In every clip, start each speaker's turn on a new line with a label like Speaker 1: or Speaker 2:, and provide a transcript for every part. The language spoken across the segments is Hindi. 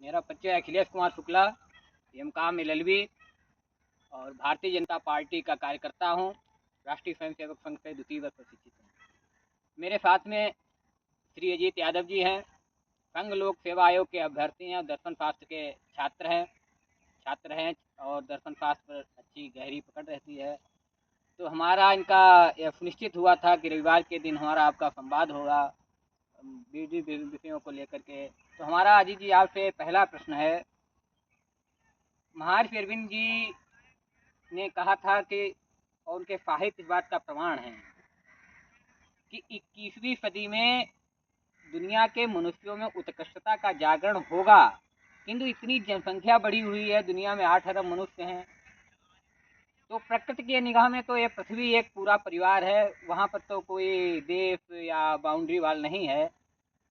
Speaker 1: मेरा परिचय अखिलेश कुमार शुक्ला, एम.कॉम एलएलबी और भारतीय जनता पार्टी का कार्यकर्ता हूँ। राष्ट्रीय स्वयंसेवक संघ से द्वितीय वर्ष प्रशिक्षित हूँ। मेरे साथ में श्री अजीत यादव जी हैं, संघ लोक सेवा आयोग के अभ्यर्थी हैं, दर्शन शास्त्र के छात्र हैं और दर्शन शास्त्र पर अच्छी गहरी पकड़ रहती है। तो हमारा इनका यह सुनिश्चित हुआ था कि रविवार के दिन हमारा आपका संवाद होगा विभिन्न विषयों को लेकर के। तो हमारा अजीत जी आपसे पहला प्रश्न है, महर्षि अरविंद जी ने कहा था कि और उनके साहित्य इस बात का प्रमाण है कि 21वीं सदी में दुनिया के मनुष्यों में उत्कृष्टता का जागरण होगा, किंतु इतनी जनसंख्या बढ़ी हुई है, दुनिया में 8 अरब मनुष्य हैं, तो प्रकृति की निगाह में तो ये पृथ्वी एक पूरा परिवार है, वहाँ पर तो कोई देश या बाउंड्री वाल नहीं है।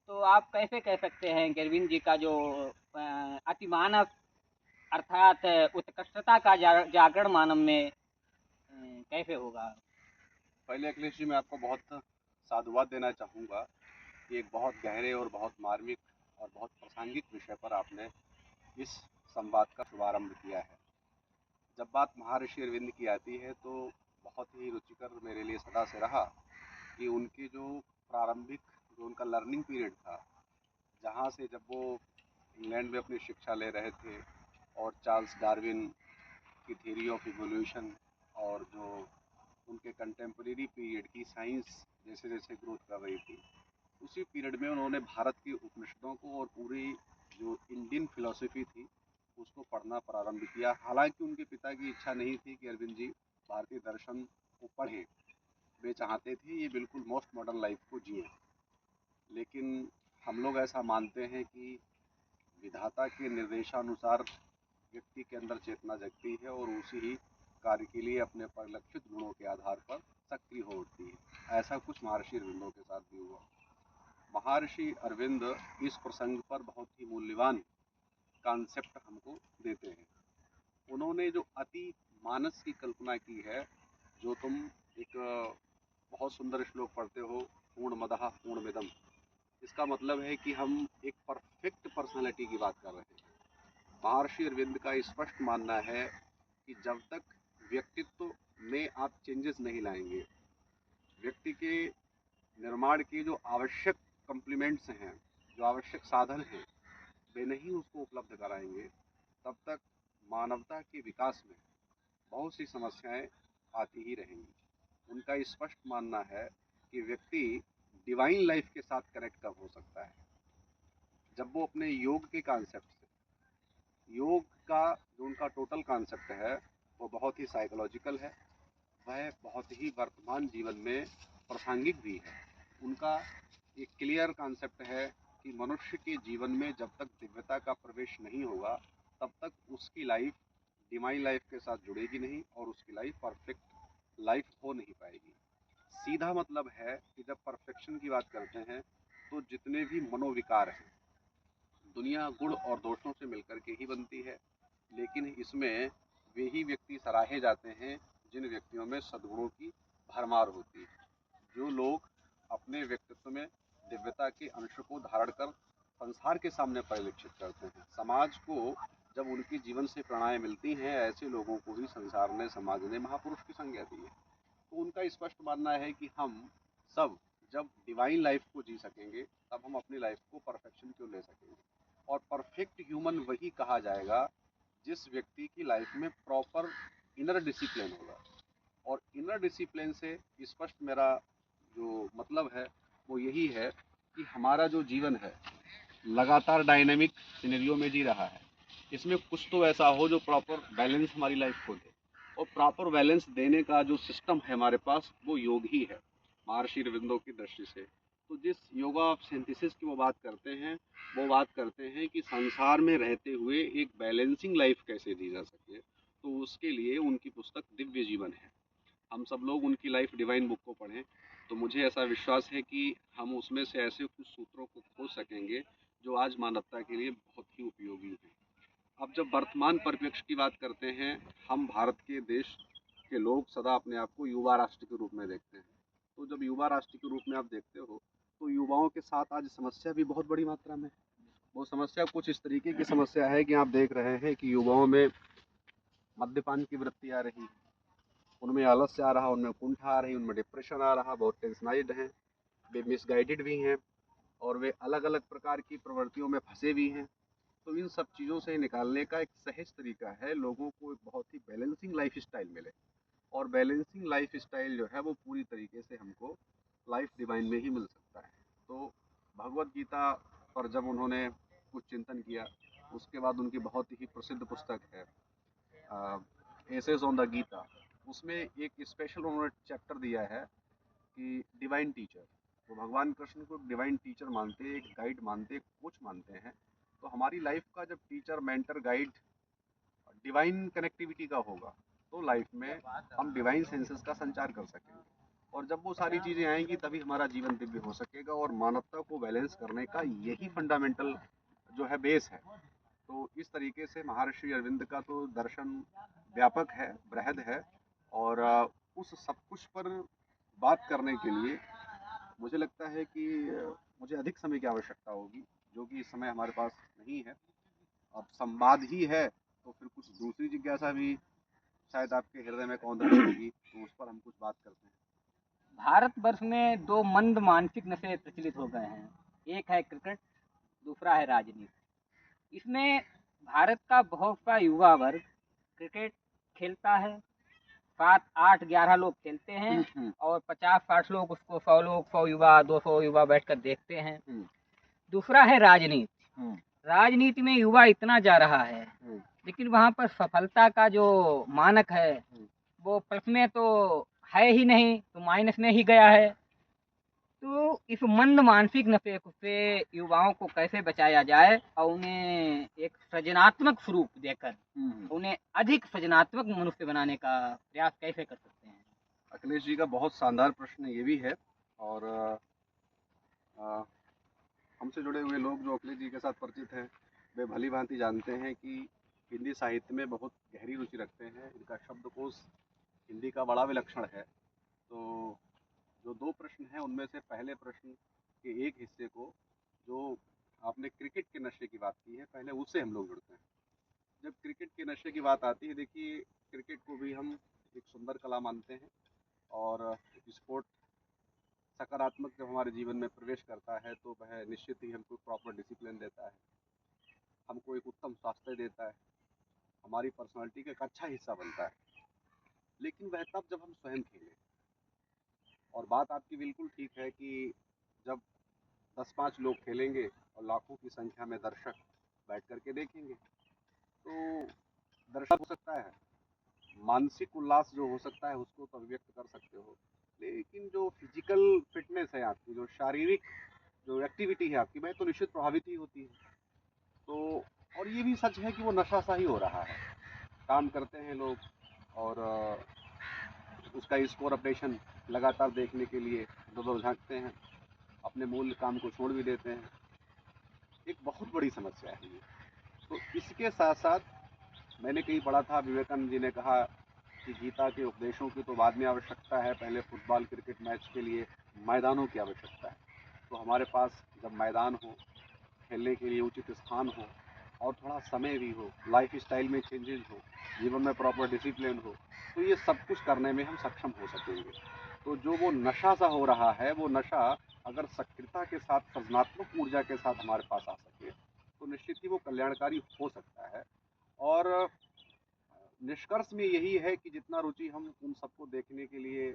Speaker 1: तो आप कैसे कह सकते हैं कि अरविंद जी का जो अतिमानव अर्थात उत्कृष्टता का जागरण मानव में कैसे होगा?
Speaker 2: पहले अखिलेश जी, मैं आपको बहुत साधुवाद देना चाहूँगा कि एक बहुत गहरे और बहुत मार्मिक और बहुत प्रासंगिक विषय पर आपने इस संवाद का शुभारंभ किया है। जब बात महर्षि अरविंद की आती है तो बहुत ही रुचिकर मेरे लिए सदा से रहा कि उनकी जो प्रारंभिक जो उनका लर्निंग पीरियड था, जहाँ से जब वो इंग्लैंड में अपनी शिक्षा ले रहे थे और चार्ल्स डार्विन की थ्योरी ऑफ इवोल्यूशन और जो उनके कंटेम्प्रेरी पीरियड की साइंस जैसे जैसे ग्रोथ कर रही थी, उसी पीरियड में उन्होंने भारत के उपनिषदों को और पूरी जो इंडियन फिलॉसफी थी उसको पढ़ना प्रारंभ किया। हालांकि उनके पिता की इच्छा नहीं थी कि अरविंद जी भारतीय दर्शन को पढ़ें, वे चाहते थे ये बिल्कुल मोस्ट मॉडर्न लाइफ को जिए। लेकिन हम लोग ऐसा मानते हैं कि विधाता के निर्देशानुसार व्यक्ति के अंदर चेतना जगती है और उसी ही कार्य के लिए अपने परिलक्षित गुणों के आधार पर सक्रिय हो उठती है। ऐसा कुछ महर्षि अरविंदों के साथ भी हुआ। महर्षि अरविंद इस प्रसंग पर बहुत ही मूल्यवान कॉन्सेप्ट हमको देते हैं। उन्होंने जो अति मानस की कल्पना की है, जो तुम एक बहुत सुंदर श्लोक पढ़ते हो, पूर्णमदः पूर्णमिदम्, इसका मतलब है कि हम एक परफेक्ट पर्सनालिटी की बात कर रहे हैं। महर्षि अरविंद का स्पष्ट मानना है कि जब तक व्यक्तित्व में आप चेंजेस नहीं लाएंगे, व्यक्ति के निर्माण के जो आवश्यक कम्प्लीमेंट्स हैं, जो आवश्यक साधन हैं, वे नहीं उसको उपलब्ध कराएंगे, तब तक मानवता के विकास में बहुत सी समस्याएं आती ही रहेंगी। उनका स्पष्ट मानना है कि व्यक्ति डिवाइन लाइफ के साथ कनेक्ट कब हो सकता है, जब वो अपने योग के कॉन्सेप्ट से, योग का जो उनका टोटल कॉन्सेप्ट है वो बहुत ही साइकोलॉजिकल है, वह बहुत ही वर्तमान जीवन में प्रासंगिक भी है। उनका एक क्लियर कॉन्सेप्ट है कि मनुष्य के जीवन में जब तक दिव्यता का प्रवेश नहीं होगा, तब तक उसकी लाइफ डिवाइन लाइफ के साथ जुड़ेगी नहीं और उसकी लाइफ परफेक्ट लाइफ हो नहीं पाएगी। सीधा मतलब है कि जब परफेक्शन की बात करते हैं तो जितने भी मनोविकार हैं, दुनिया गुण और दोषों से मिलकर के ही बनती है, लेकिन इसमें वे ही व्यक्ति सराहे जाते हैं जिन व्यक्तियों में सद्गुणों की भरमार होती है। जो लोग अपने व्यक्तित्व में दिव्यता के अंश को धारण कर संसार के सामने परिलक्षित करते हैं। समाज को जब उनकी जीवन से प्रेरणाएं मिलती हैं, ऐसे लोगों को ही संसार ने, समाज ने महापुरुष की संज्ञा दी है। तो उनका स्पष्ट मानना है कि हम सब जब डिवाइन लाइफ को जी सकेंगे, तब हम अपनी लाइफ को परफेक्शन क्यों ले सकेंगे। और परफेक्ट ह्यूमन वही कहा जाएगा जिस व्यक्ति की लाइफ में प्रॉपर इनर डिसिप्लिन होगा। और इनर डिसिप्लिन से स्पष्ट मेरा जो मतलब है वो यही है कि हमारा जो जीवन है लगातार डायनेमिक सिनेरियो में जी रहा है, इसमें कुछ तो ऐसा हो जो प्रॉपर बैलेंस हमारी लाइफ को दे। और प्रॉपर बैलेंस देने का जो सिस्टम है हमारे पास, वो योग ही है महर्षि अरविंदो की दृष्टि से। तो जिस योगा ऑफ सिंथेसिस की वो बात करते हैं, वो बात करते हैं कि संसार में रहते हुए एक बैलेंसिंग लाइफ कैसे जी जा सके। तो उसके लिए उनकी पुस्तक दिव्य जीवन है। हम सब लोग उनकी लाइफ डिवाइन बुक को पढ़ें तो मुझे ऐसा विश्वास है कि हम उसमें से ऐसे कुछ सूत्रों को खोज सकेंगे जो आज मानवता के लिए बहुत ही उपयोगी हैं। अब जब वर्तमान परिप्रेक्ष्य की बात करते हैं, हम भारत के देश के लोग सदा अपने आप को युवा राष्ट्र के रूप में देखते हैं। तो जब युवा राष्ट्र के रूप में आप देखते हो, तो युवाओं के साथ आज समस्या भी बहुत बड़ी मात्रा में है। वो समस्या कुछ इस तरीके की समस्या है कि आप देख रहे हैं कि युवाओं में मद्यपान की वृत्ति आ रही है, उनमें आलस्य आ रहा, उनमें कुंठा आ रही, उनमें डिप्रेशन आ रहा, बहुत टेंशनाइज्ड हैं, वे मिसगाइडेड भी हैं और वे अलग अलग प्रकार की प्रवृत्तियों में फंसे भी हैं। तो इन सब चीज़ों से निकालने का एक सहज तरीका है, लोगों को एक बहुत ही बैलेंसिंग लाइफ स्टाइल मिले। और बैलेंसिंग लाइफ स्टाइल जो है वो पूरी तरीके से हमको लाइफ डिवाइन में ही मिल सकता है। तो भगवत गीता पर जब उन्होंने कुछ चिंतन किया, उसके बाद उनकी बहुत ही प्रसिद्ध पुस्तक है एसेस ऑन द गीता, उसमें एक स्पेशल उन्होंने चैप्टर दिया है कि डिवाइन टीचर। तो भगवान कृष्ण को डिवाइन टीचर मानते हैं, एक गाइड मानते हैं, कोच मानते हैं। तो हमारी लाइफ का जब teacher, mentor, guide divine connectivity का होगा तो लाइफ में हम डिवाइन सेंसेस का संचार कर सकेंगे। और जब वो सारी चीज़ें आएंगी तभी हमारा जीवन दिव्य हो सकेगा। और मानवता को बैलेंस करने का यही फंडामेंटल जो है बेस है। तो इस तरीके से महर्षि अरविंद का तो दर्शन व्यापक है, बृहद है। और उस सब कुछ पर बात करने के लिए मुझे लगता है कि मुझे अधिक समय की आवश्यकता होगी, जो कि इस समय हमारे पास नहीं है। अब संवाद ही है तो फिर कुछ दूसरी जिज्ञासा भी शायद आपके हृदय में कौन रही होगी, तो उस पर हम कुछ बात करते हैं।
Speaker 1: भारतवर्ष में दो मंद मानसिक नशे प्रचलित हो गए हैं, एक है क्रिकेट, दूसरा है राजनीति। इसमें भारत का बहुत सा युवा वर्ग क्रिकेट खेलता है, 7, 8, 11 लोग खेलते हैं और 50, 60 लोग उसको, 100 लोग, 100 युवा, 200 युवा बैठकर देखते हैं। दूसरा है राजनीति। राजनीति में युवा इतना जा रहा है, लेकिन वहाँ पर सफलता का जो मानक है वो प्लस में तो है ही नहीं, तो माइनस में ही गया है। तो इस मंद मानसिक नशे से युवाओं को कैसे बचाया जाए और उन्हें एक सृजनात्मक स्वरूप देकर उन्हें अधिक सृजनात्मक मनुष्य बनाने का प्रयास कैसे कर सकते हैं?
Speaker 2: अखिलेश जी का बहुत शानदार प्रश्न ये भी है। और हमसे जुड़े हुए लोग जो अखिलेश जी के साथ परिचित हैं, वे भली भांति जानते हैं कि हिंदी साहित्य में बहुत गहरी रुचि रखते हैं। इनका शब्दकोश हिंदी का बड़ा विलक्षण है। तो जो दो प्रश्न हैं उनमें से पहले प्रश्न के एक हिस्से को, जो आपने क्रिकेट के नशे की बात की है, पहले उससे हम लोग जुड़ते हैं। जब क्रिकेट के नशे की बात आती है, देखिए क्रिकेट को भी हम एक सुंदर कला मानते हैं। और स्पोर्ट सकारात्मक जब हमारे जीवन में प्रवेश करता है तो वह निश्चित ही हमको प्रॉपर डिसिप्लिन देता है, हमको एक उत्तम स्वास्थ्य देता है, हमारी पर्सनालिटी का एक अच्छा हिस्सा बनता है। लेकिन वह तब जब हम स्वयं खेलें। और बात आपकी बिल्कुल ठीक है कि जब 10-5 लोग खेलेंगे और लाखों की संख्या में दर्शक बैठ करके देखेंगे, तो दर्शक हो सकता है, मानसिक उल्लास जो हो सकता है उसको तो अभिव्यक्त कर सकते हो, लेकिन जो फिजिकल फिटनेस है आपकी, जो शारीरिक जो एक्टिविटी है आपकी, वह तो निश्चित प्रभावित ही होती है। तो और ये भी सच है कि वो नशा सा ही हो रहा है। काम करते हैं लोग और उसका स्कोर अपडेशन लगातार देखने के लिए इधर झांकते हैं, अपने मूल काम को छोड़ भी देते हैं। एक बहुत बड़ी समस्या है ये। तो इसके साथ साथ मैंने कहीं पढ़ा था, विवेकानंद जी ने कहा कि गीता के उपदेशों की तो बाद में आवश्यकता है, पहले फुटबॉल क्रिकेट मैच के लिए मैदानों की आवश्यकता है। तो हमारे पास जब मैदान हो, खेलने के लिए उचित स्थान हो और थोड़ा समय भी हो, लाइफ स्टाइल में चेंजेस हो, जीवन में प्रॉपर डिसिप्लिन हो, तो ये सब कुछ करने में हम सक्षम हो सकेंगे। तो जो वो नशा सा हो रहा है, वो नशा अगर सक्रियता के साथ, सृजनात्मक ऊर्जा के साथ हमारे पास आ सके तो निश्चित ही वो कल्याणकारी हो सकता है। और निष्कर्ष में यही है कि जितना रुचि हम उन सबको देखने के लिए,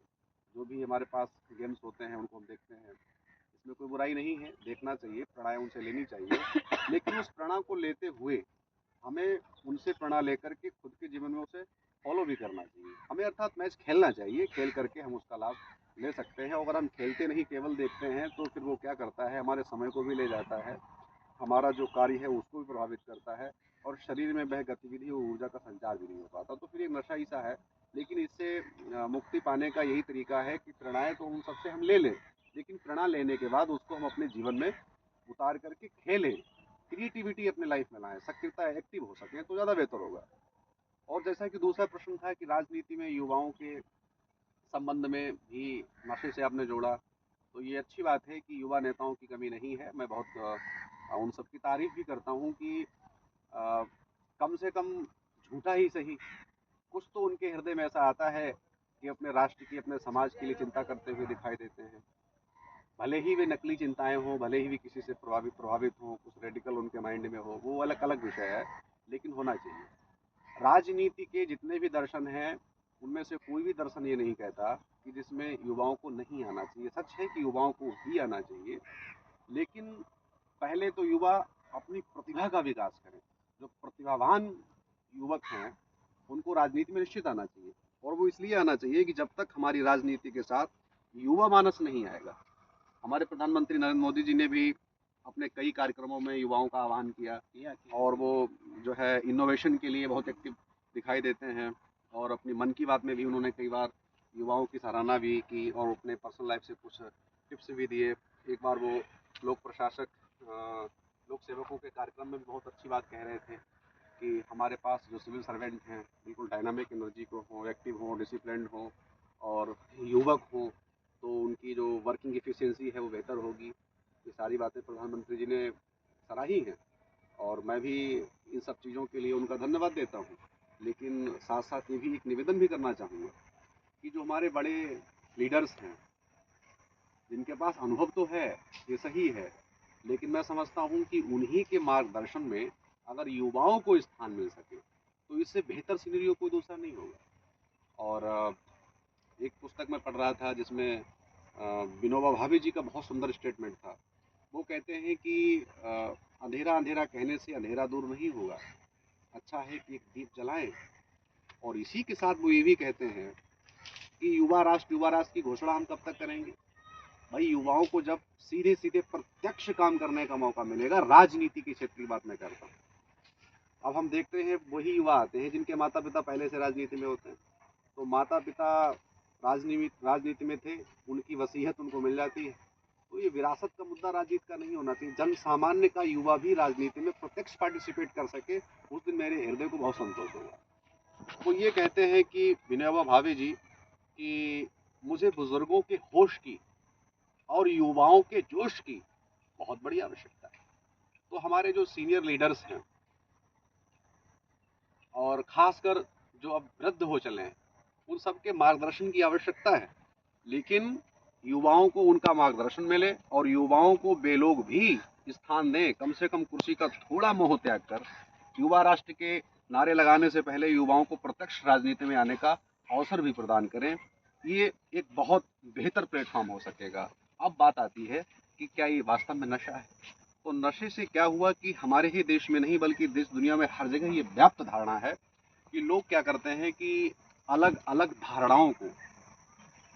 Speaker 2: जो भी हमारे पास गेम्स होते हैं उनको हम देखते हैं, इसमें कोई बुराई नहीं है, देखना चाहिए, प्रेरणाएं उनसे लेनी चाहिए। लेकिन उस प्रेरणा को लेते हुए हमें उनसे प्रेरणा लेकर के खुद के जीवन में उसे फॉलो भी करना चाहिए। हमें अर्थात मैच खेलना चाहिए, खेल करके हम उसका लाभ ले सकते हैं। अगर हम खेलते नहीं, केवल देखते हैं, तो फिर वो क्या करता है, हमारे समय को भी ले जाता है, हमारा जो कार्य है उसको भी प्रभावित करता है और शरीर में वह गतिविधि और ऊर्जा का संचार भी नहीं हो पाता। तो फिर एक नशा ही सा है। लेकिन इससे मुक्ति पाने का यही तरीका है कि प्रेरणाएं तो उन सबसे हम ले लें, लेकिन प्रेरणा लेने के बाद उसको हम अपने जीवन में उतार करके खेलें, क्रिएटिविटी अपने लाइफ में लाएं, सक्रियता, एक्टिव हो सकें तो ज़्यादा बेहतर होगा। और जैसा कि दूसरा प्रश्न था कि राजनीति में युवाओं के संबंध में भी नशे से आपने जोड़ा, तो ये अच्छी बात है कि युवा नेताओं की कमी नहीं है। मैं बहुत उन सब की तारीफ़ भी करता हूँ कि अ, कम से कम झूठा ही सही, कुछ तो उनके हृदय में ऐसा आता है कि अपने राष्ट्र की, अपने समाज के लिए चिंता करते हुए दिखाई देते हैं। भले ही वे नकली चिंताएँ हों, भले ही वे किसी से प्रभावित हों, कुछ रेडिकल उनके माइंड में हो, वो अलग अलग विषय है, लेकिन होना चाहिए। राजनीति के जितने भी दर्शन हैं, उनमें से कोई भी दर्शन ये नहीं कहता कि जिसमें युवाओं को नहीं आना चाहिए। सच है कि युवाओं को भी आना चाहिए, लेकिन पहले तो युवा अपनी प्रतिभा का विकास करें। जो प्रतिभावान युवक हैं, उनको राजनीति में निश्चित आना चाहिए, और वो इसलिए आना चाहिए कि जब तक हमारी राजनीति के साथ युवा मानस नहीं आएगा। हमारे प्रधानमंत्री नरेंद्र मोदी जी ने भी अपने कई कार्यक्रमों में युवाओं का आह्वान किया, और वो जो है इनोवेशन के लिए बहुत एक्टिव दिखाई देते हैं, और अपनी मन की बात में भी उन्होंने कई बार युवाओं की सराहना भी की और अपने पर्सनल लाइफ से कुछ टिप्स भी दिए। एक बार वो लोक प्रशासक लोक सेवकों के कार्यक्रम में भी बहुत अच्छी बात कह रहे थे कि हमारे पास जो सिविल सर्वेंट हैं, बिल्कुल डायनामिक एनर्जी को हों, एक्टिव हों, डिसिप्लिन्ड हों और युवक हों, तो उनकी जो वर्किंग एफिशिएंसी है वो बेहतर होगी। ये सारी बातें प्रधानमंत्री जी ने सराही हैं, और मैं भी इन सब चीज़ों के लिए उनका धन्यवाद देता हूँ। लेकिन साथ साथ ये भी एक निवेदन भी करना चाहूँगा कि जो हमारे बड़े लीडर्स हैं, जिनके पास अनुभव तो है, ये सही है, लेकिन मैं समझता हूँ कि उन्हीं के मार्गदर्शन में अगर युवाओं को स्थान मिल सके, तो इससे बेहतर सिनेरियो कोई दूसरा नहीं होगा। और एक पुस्तक में पढ़ रहा था जिसमें विनोबा भावे जी का बहुत सुंदर स्टेटमेंट था। वो कहते हैं कि अंधेरा अंधेरा कहने से अंधेरा दूर नहीं होगा, अच्छा है कि एक दीप जलाएं। और इसी के साथ वो ये भी कहते हैं कि युवा राष्ट्र की घोषणा हम कब तक करेंगे। भाई, युवाओं को जब सीधे सीधे प्रत्यक्ष काम करने का मौका मिलेगा, राजनीति के क्षेत्र की बात मैं करता हूँ। अब हम देखते हैं वही युवा आते हैं जिनके माता पिता पहले से राजनीति में होते हैं, तो माता पिता राजनीति में थे, उनकी वसीयत उनको मिल जाती है। तो ये विरासत का मुद्दा राजनीति का नहीं होना चाहिए। जन सामान्य का युवा भी राजनीति में प्रत्यक्ष पार्टिसिपेट कर सके, उस दिन मेरे हृदय को बहुत संतोष होगा। वो ये कहते हैं कि विनोबा भावे जी कि मुझे बुजुर्गों के होश की और युवाओं के जोश की बहुत बड़ी आवश्यकता है। तो हमारे जो सीनियर लीडर्स हैं, और खासकर जो अब वृद्ध हो चले हैं, उन सबके मार्गदर्शन की आवश्यकता है। लेकिन युवाओं को उनका मार्गदर्शन मिले, और युवाओं को वे लोग भी स्थान दें। कम से कम कुर्सी का थोड़ा मोह त्याग कर युवा राष्ट्र के नारे लगाने से पहले युवाओं को प्रत्यक्ष राजनीति में आने का अवसर भी प्रदान करें। ये एक बहुत बेहतर प्लेटफॉर्म हो सकेगा। अब बात आती है कि क्या ये वास्तव में नशा है। तो नशे से क्या हुआ कि हमारे ही देश में नहीं बल्कि देश दुनिया में हर जगह ये व्याप्त धारणा है कि लोग क्या करते हैं कि अलग अलग धारणाओं को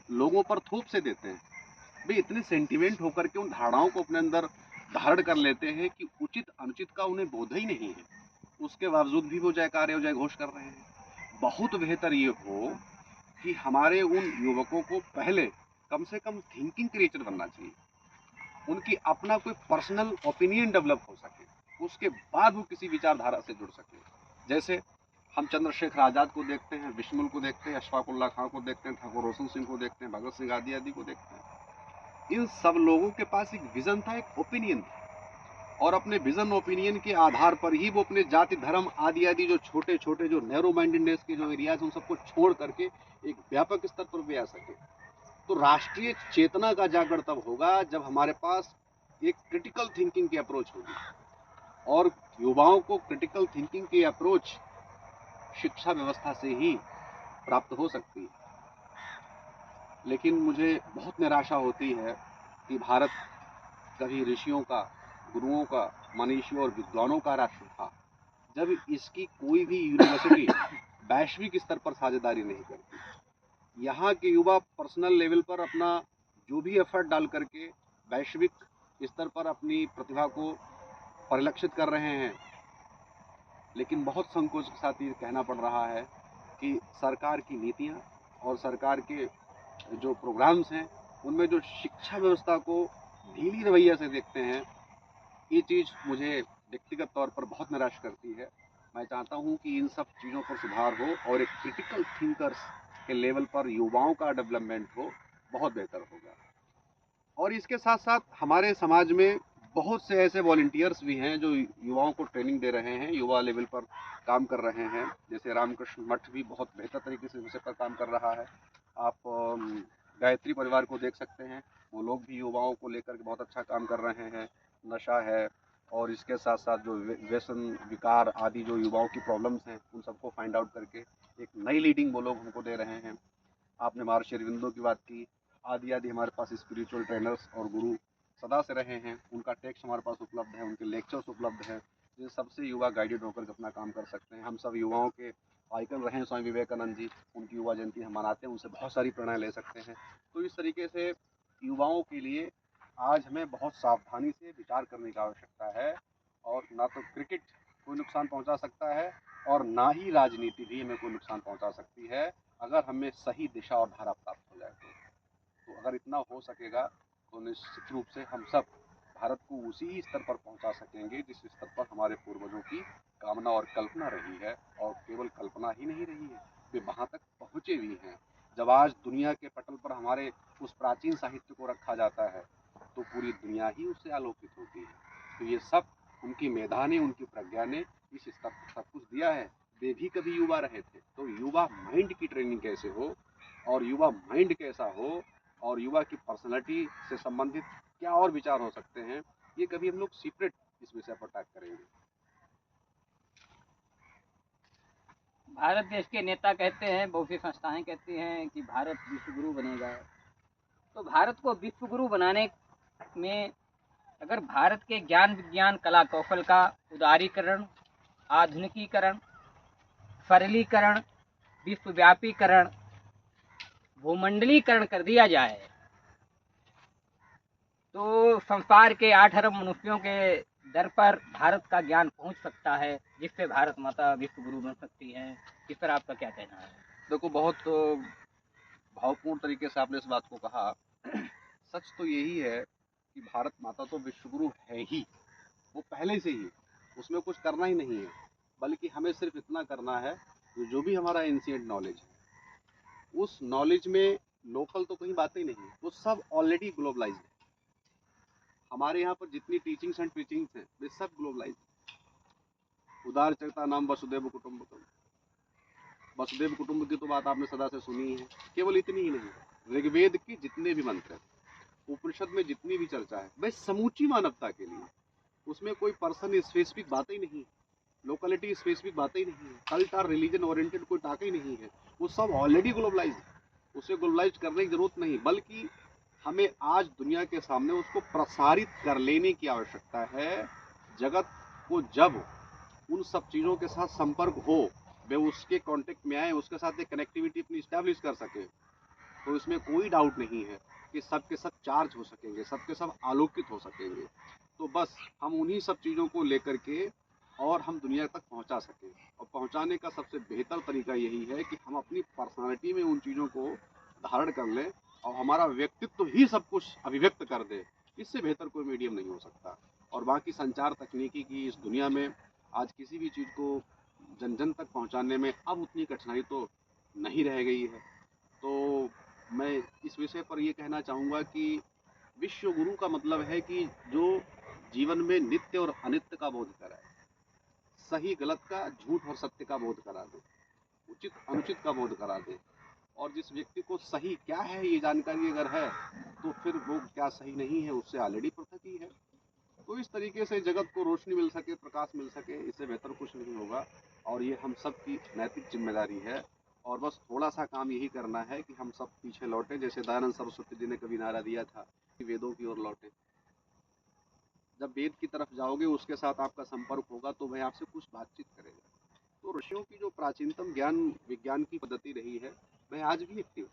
Speaker 2: लोगों पर थोप से देते हैं। वे इतने सेंटिमेंट होकर के उन धारणाओं को अपने अंदर धारण कर लेते हैं कि उचित अनुचित का उन्हें बोध ही नहीं है। उसके बावजूद भी वो जयकारे और जय घोष कर रहे हैं। बहुत बेहतर ये हो कि हमारे उन युवकों को पहले कम से कम थिंकिंग क्रिएचर बनना चाहिए, उनकी अपना कोई पर्सनल ओपिनियन डेवलप हो सके, उसके बाद वो किसी विचारधारा से जुड़ सके। जैसे हम चंद्रशेखर आज़ाद को देखते हैं, बिस्मिल को देखते हैं, अशफाक उल्लाह खां को देखते हैं, ठाकुर रोशन सिंह को देखते हैं, भगत सिंह आदि को देखते हैं। इन सब लोगों के पास एक विजन था, एक ओपिनियन था, और अपने विजन ओपिनियन के आधार पर ही वो अपने जाति धर्म आदि आदि जो छोटे छोटे जो नैरो माइंडेडनेस के जो एरियाज उन सबको छोड़ करके एक व्यापक स्तर पर भी आ सके। तो राष्ट्रीय चेतना का जागरण तब होगा जब हमारे पास एक क्रिटिकल थिंकिंग की अप्रोच होगी, और युवाओं को क्रिटिकल थिंकिंग की अप्रोच शिक्षा व्यवस्था से ही प्राप्त हो सकती है। लेकिन मुझे बहुत निराशा होती है कि भारत कभी ऋषियों का, गुरुओं का, मनीषियों और विद्वानों का राष्ट्र था, जब इसकी कोई भी यूनिवर्सिटी वैश्विक स्तर पर साझेदारी नहीं करती। यहाँ के युवा पर्सनल लेवल पर अपना जो भी एफर्ट डाल करके वैश्विक स्तर पर अपनी प्रतिभा को परिलक्षित कर रहे हैं, लेकिन बहुत संकोच के साथ ये कहना पड़ रहा है कि सरकार की नीतियाँ और सरकार के जो प्रोग्राम्स हैं, उनमें जो शिक्षा व्यवस्था को ढीली रवैया से देखते हैं, ये चीज़ मुझे व्यक्तिगत तौर पर बहुत निराश करती है। मैं चाहता हूँ कि इन सब चीज़ों पर सुधार हो और एक क्रिटिकल थिंकर्स के लेवल पर युवाओं का डेवलपमेंट हो, बहुत बेहतर होगा। और इसके साथ साथ हमारे समाज में बहुत से ऐसे वॉलंटियर्स भी हैं जो युवाओं को ट्रेनिंग दे रहे हैं, युवा लेवल पर काम कर रहे हैं। जैसे रामकृष्ण मठ भी बहुत बेहतर तरीके से इस विषय पर काम कर रहा है। आप गायत्री परिवार को देख सकते हैं, वो लोग भी युवाओं को लेकर के बहुत अच्छा काम कर रहे हैं। नशा है और इसके साथ साथ जो व्यसन विकार आदि जो युवाओं की प्रॉब्लम्स हैं उन सबको फाइंड आउट करके एक नई लीडिंग वो लोग हमको दे रहे हैं। आपने महर्षि अरविंदो की बात की, आदि आदि हमारे पास स्पिरिचुअल ट्रेनर्स और गुरु सदा से रहे हैं। उनका टेक्स्ट हमारे पास उपलब्ध है, उनके लेक्चर्स उपलब्ध हैं, जिन सबसे युवा गाइडेड होकर के अपना काम कर सकते हैं। हम सब युवाओं के आइकन रहे हैं स्वामी विवेकानंद जी, उनकी युवा जयंती हम मनाते हैं, उनसे बहुत सारी प्रेरणा ले सकते हैं। तो इस तरीके से युवाओं के लिए आज हमें बहुत सावधानी से विचार करने की आवश्यकता है। और ना तो क्रिकेट कोई नुकसान पहुंचा सकता है और ना ही राजनीति भी हमें कोई नुकसान पहुंचा सकती है, अगर हमें सही दिशा और धारा प्राप्त हो जाए तो अगर इतना हो सकेगा तो निश्चित रूप से हम सब भारत को उसी स्तर पर पहुंचा सकेंगे जिस स्तर पर हमारे पूर्वजों की कामना और कल्पना रही है। और केवल कल्पना ही नहीं रही है, वे वहां तक पहुंचे भी हैं। जब आज दुनिया के पटल पर हमारे उस प्राचीन साहित्य को रखा जाता है तो पूरी दुनिया ही उससे आलोकित होती है। तो ये सब उनकी मेधा ने, उनकी प्रज्ञा ने इस स्तर पर सब कुछ दिया है। वे भी कभी युवा रहे थे, तो युवा माइंड की ट्रेनिंग कैसे हो और युवा माइंड कैसा हो और युवा की पर्सनैलिटी से संबंधित क्या और विचार हो सकते हैं, ये कभी हम लोग सीक्रेट इस विषय पर टैग करेंगे।
Speaker 1: भारत देश के नेता कहते हैं, बहुत सी संस्थाएं कहती हैं कि भारत विश्व गुरु बनेगा। तो भारत को विश्व गुरु बनाने में अगर भारत के ज्ञान विज्ञान कला कौशल का उदारीकरण, आधुनिकीकरण, सरलीकरण, विश्वव्यापीकरण, भूमंडलीकरण कर दिया जाए तो संसार के 8 अरब मनुष्यों के दर पर भारत का ज्ञान पहुंच सकता है, जिससे भारत माता विश्व गुरु बन सकती है। इस पर आपका क्या कहना है?
Speaker 2: देखो, बहुत भावपूर्ण तरीके से आपने इस बात को कहा। सच तो यही है कि भारत माता तो विश्वगुरु है ही, वो पहले से ही, उसमें कुछ करना ही नहीं है, बल्कि हमें सिर्फ इतना करना है जो भी हमारा एंशिएंट नॉलेज है उस नॉलेज में लोकल तो कहीं बातें नहीं है, वो सब ऑलरेडी ग्लोबलाइज्ड है। हमारे यहाँ पर जितनी टीचिंग्स एंड प्रीचिंग्स हैं वे सब ग्लोबलाइज्ड है। उदार चरिता नाम वसुदेव कुटुंबकम, वसुदेव कुटुंब की तो बात आपने सदा से सुनी है। केवल इतनी ही नहीं, ऋग्वेद के जितने भी मंत्र हैं, उपनिषद में जितनी भी चर्चा है, वह समूची मानवता के लिए। उसमें कोई पर्सन स्पेसिफिक बातें ही नहीं, लोकलिटी स्पेसिफिक बातें ही नहीं है, कल्ट और रिलीजन ओरिएंटेड कोई टाका ही नहीं है। वो सब ऑलरेडी ग्लोबलाइज है, उसे ग्लोबलाइज करने की जरूरत नहीं, बल्कि हमें आज दुनिया के सामने उसको प्रसारित कर लेने की आवश्यकता है। जगत को जब उन सब चीज़ों के साथ संपर्क हो, वे उसके कांटेक्ट में आए, उसके साथ एक कनेक्टिविटी अपनी इस्टेब्लिश कर सके, तो इसमें कोई डाउट नहीं है कि सब के सब चार्ज हो सकेंगे, सब के सब आलोकित हो सकेंगे। तो बस हम उन्हीं सब चीज़ों को लेकर के और हम दुनिया तक पहुंचा सकें। और पहुंचाने का सबसे बेहतर तरीका यही है कि हम अपनी पर्सनालिटी में उन चीज़ों को धारण कर लें और हमारा व्यक्तित्व ही सब कुछ अभिव्यक्त कर दे। इससे बेहतर कोई मीडियम नहीं हो सकता। और बाकी संचार तकनीकी की इस दुनिया में आज किसी भी चीज़ को जन जन तक पहुंचाने में अब उतनी कठिनाई तो नहीं रह गई है। तो मैं इस विषय पर ये कहना चाहूँगा कि विश्व गुरु का मतलब है कि जो जीवन में नित्य और अनित्य का बोध कराए, सही गलत का, झूठ और सत्य का बोध करा दे, उचित अनुचित का बोध करा दे। और जिस व्यक्ति को सही क्या है ये जानकारी अगर है तो फिर वो क्या सही नहीं है उससे ऑलरेडी पृथक ही है। तो इस तरीके से जगत को रोशनी मिल सके, प्रकाश मिल सके, इससे बेहतर कुछ नहीं होगा। और ये हम सब की नैतिक जिम्मेदारी है। और बस थोड़ा सा काम यही करना है कि हम सब पीछे लौटे, जैसे दयानंद सरस्वती जी ने कभी नारा दिया था कि वेदों की ओर लौटे। जब वेद की तरफ जाओगे, उसके साथ आपका संपर्क होगा तो वह आपसे कुछ बातचीत करेगा। तो ऋषियों की जो प्राचीनतम ज्ञान विज्ञान की पद्धति रही है वह आज भी एक्टिव है।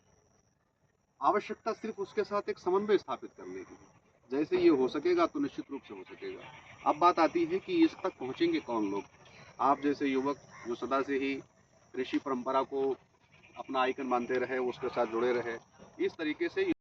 Speaker 2: आवश्यकता सिर्फ उसके साथ एक समन्वय स्थापित करने की है। जैसे ये हो सकेगा तो निश्चित रूप से हो सकेगा। अब बात आती है कि इस तक पहुंचेंगे कौन लोग। आप जैसे युवक जो सदा से ही ऋषि परंपरा को अपना आइकन मानते रहे, उसके साथ जुड़े रहे, इस तरीके से